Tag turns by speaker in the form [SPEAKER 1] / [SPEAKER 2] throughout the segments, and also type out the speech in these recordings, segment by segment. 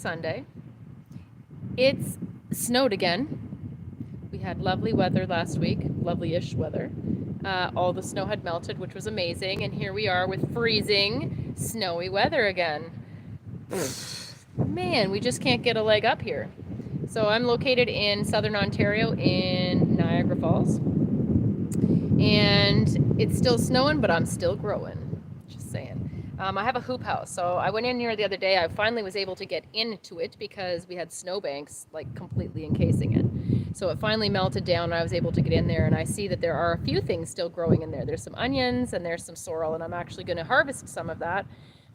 [SPEAKER 1] Sunday. It's snowed again. We had lovely weather last week, lovely-ish weather. All the snow had melted, which was amazing, and here we are with freezing, snowy weather again. Man, we just can't get a leg up here. So I'm located in southern Ontario in Niagara Falls, and it's still snowing, but I'm still growing. Just saying. I have a hoop house, so I went in here the other day. I finally was able to get into it because we had snowbanks like completely encasing it. So it finally melted down, and I was able to get in there, and I see that there are a few things still growing in there. There's some onions and there's some sorrel, and I'm actually going to harvest some of that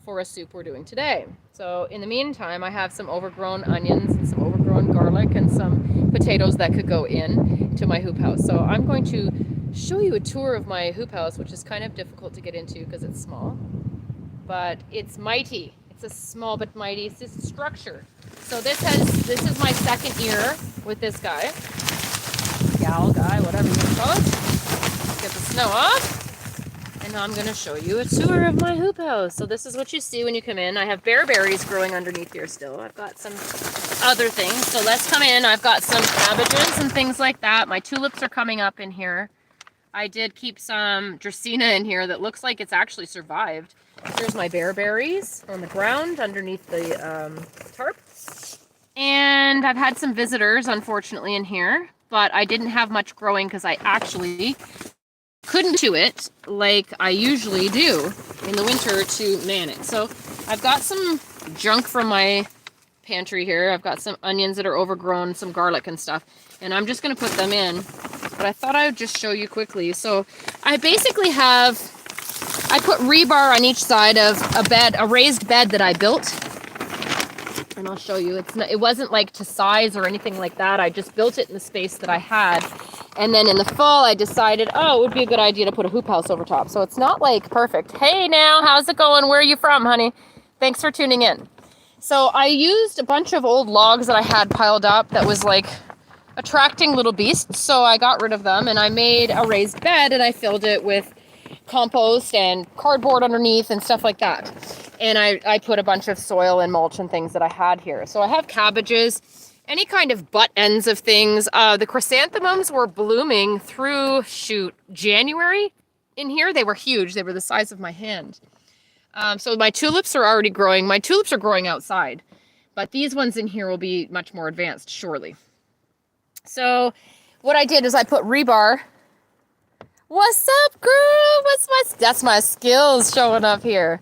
[SPEAKER 1] for a soup we're doing today. So in the meantime, I have some overgrown onions and some overgrown garlic and some potatoes that could go in to my hoop house. So I'm going to show you a tour of my hoop house, which is kind of difficult to get into because it's small, but it's mighty. It's a small but mighty structure. So this is my second year with this guy, gal, guy, whatever you want to call it. Get the snow off. And now I'm going to show you a tour of my hoop house. So this is what you see when you come in. I have bearberries growing underneath here still. I've got some other things. So let's come in. I've got some cabbages and things like that. My tulips are coming up in here. I did keep some Dracaena in here that looks like it's actually survived. Here's my bearberries on the ground underneath the tarp. And I've had some visitors, unfortunately, in here. But I didn't have much growing because I actually couldn't do it like I usually do in the winter to man it. So I've got some junk from my pantry here. I've got some onions that are overgrown, some garlic and stuff, and I'm just going to put them in. But I thought I would just show you quickly. So I basically I put rebar on each side of a raised bed that I built. And I'll show you. It wasn't like to size or anything like that. I just built it in the space that I had. And then in the fall, I decided, it would be a good idea to put a hoop house over top. So it's not like perfect. Hey now, how's it going? Where are you from, honey? Thanks for tuning in. So I used a bunch of old logs that I had piled up that was like attracting little beasts. So I got rid of them and I made a raised bed and I filled it with compost and cardboard underneath and stuff like that. And I put a bunch of soil and mulch and things that I had here. So I have cabbages, any kind of butt ends of things. The chrysanthemums were blooming through, January in here. They were huge. They were the size of my hand. So my tulips are already growing. My tulips are growing outside, but these ones in here will be much more advanced, surely. So what I did is I put rebar. What's up, girl? That's my skills showing up here.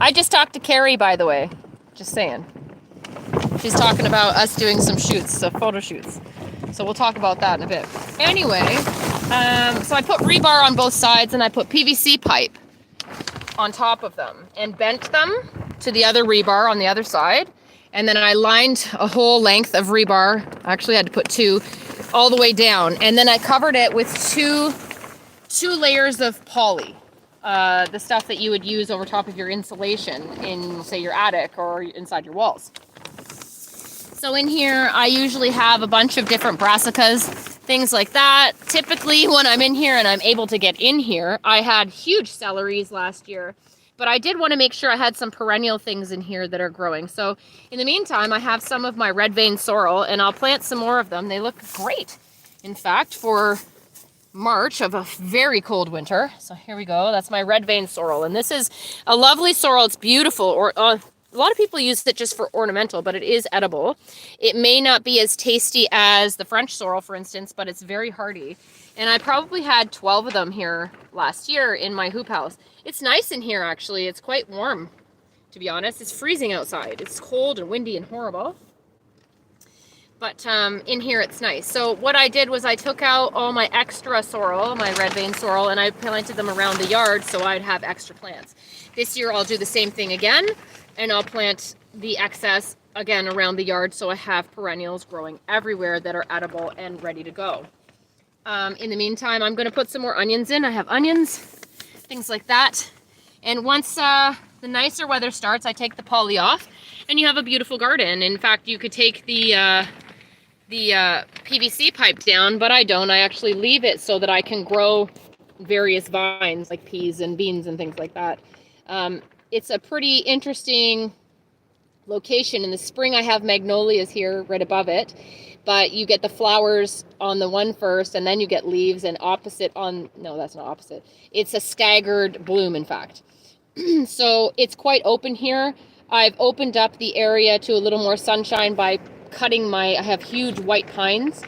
[SPEAKER 1] I just talked to Carrie, by the way. Just saying. She's talking about us doing some shoots, so photo shoots. So we'll talk about that in a bit. Anyway, so I put rebar on both sides and I put PVC pipe on top of them and bent them to the other rebar on the other side. And then I lined a whole length of rebar. I actually had to put two all the way down. And then I covered it with two layers of poly. The stuff that you would use over top of your insulation in, say, your attic or inside your walls. So in here, I usually have a bunch of different brassicas, things like that. Typically, when I'm in here and I'm able to get in here, I had huge celeries last year, but I did want to make sure I had some perennial things in here that are growing. So in the meantime, I have some of my red vein sorrel, and I'll plant some more of them. They look great, in fact, for March of a very cold winter. So here we go. That's my red vein sorrel, and this is a lovely sorrel. It's beautiful. Or a lot of people use it just for ornamental, but it is edible. It may not be as tasty as the French sorrel, for instance, but it's very hardy. And I probably had 12 of them here last year in my hoop house. It's nice in here, actually. It's quite warm, to be honest. It's freezing outside. It's cold and windy and horrible. But in here it's nice. So what I did was I took out all my extra sorrel, my red vein sorrel, and I planted them around the yard so I'd have extra plants. This year I'll do the same thing again, and I'll plant the excess again around the yard so I have perennials growing everywhere that are edible and ready to go. In the meantime, I'm going to put some more onions in. I have onions, things like that. And once the nicer weather starts, I take the poly off, and you have a beautiful garden. In fact, you could take the PVC pipe down, but I don't. I actually leave it so that I can grow various vines like peas and beans and things like that. It's a pretty interesting location. In the spring, I have magnolias here right above it, but you get the flowers on the one first, and then you get leaves, and opposite on, no, that's not opposite. It's a staggered bloom, in fact. So it's quite open here. I've opened up the area to a little more sunshine by cutting I have huge white pines,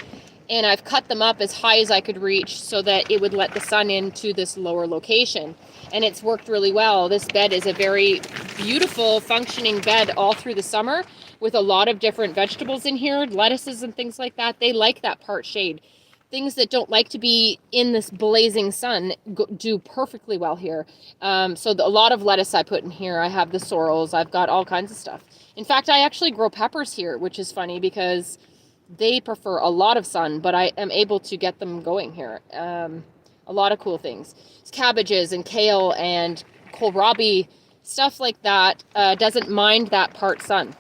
[SPEAKER 1] and I've cut them up as high as I could reach so that it would let the sun into this lower location. And it's worked really well. This bed is a very beautiful functioning bed all through the summer with a lot of different vegetables in here, lettuces and things like that. They like that part shade. Things that don't like to be in this blazing sun do perfectly well here. So a lot of lettuce I put in here. I have the sorrels. I've got all kinds of stuff. In fact, I actually grow peppers here, which is funny because they prefer a lot of sun, but I am able to get them going here. A lot of cool things. It's cabbages and kale and kohlrabi, stuff like that. Doesn't mind that part sun.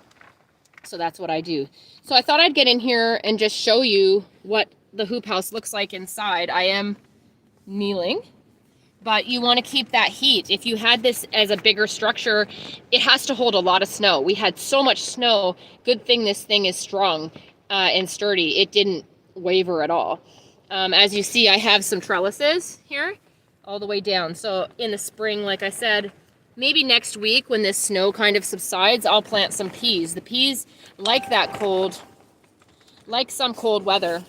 [SPEAKER 1] So that's what I do. So I thought I'd get in here and just show you what the hoop house looks like inside. I am kneeling, but you want to keep that heat. If you had this as a bigger structure, it has to hold a lot of snow. We had so much snow. Good thing this thing is strong and sturdy. It didn't waver at all. As you see, I have some trellises here all the way down. So in the spring, like I said, maybe next week when this snow kind of subsides, I'll plant some peas. The peas like that cold, like some cold weather.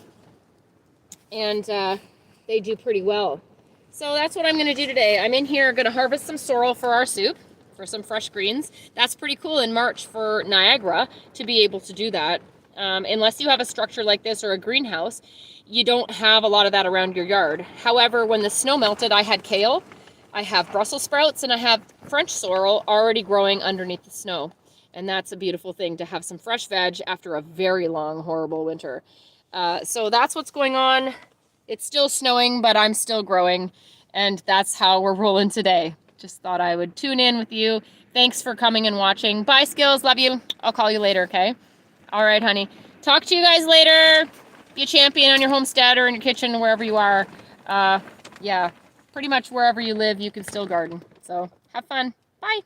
[SPEAKER 1] And they do pretty well. So that's what I'm going to do today. I'm in here going to harvest some sorrel for our soup, for some fresh greens. That's pretty cool in March for Niagara to be able to do that. Unless you have a structure like this or a greenhouse, you don't have a lot of that around your yard. However, when the snow melted, I had kale, I have Brussels sprouts, and I have French sorrel already growing underneath the snow. And that's a beautiful thing to have some fresh veg after a very long, horrible winter. So that's what's going on. It's still snowing, but I'm still growing, and that's how we're rolling today. Just thought I would tune in with you. Thanks for coming and watching. Bye, Skills. Love you. I'll call you later, okay? All right, honey. Talk to you guys later. Be a champion on your homestead or in your kitchen, wherever you are. Yeah, pretty much wherever you live, you can still garden. So have fun. Bye.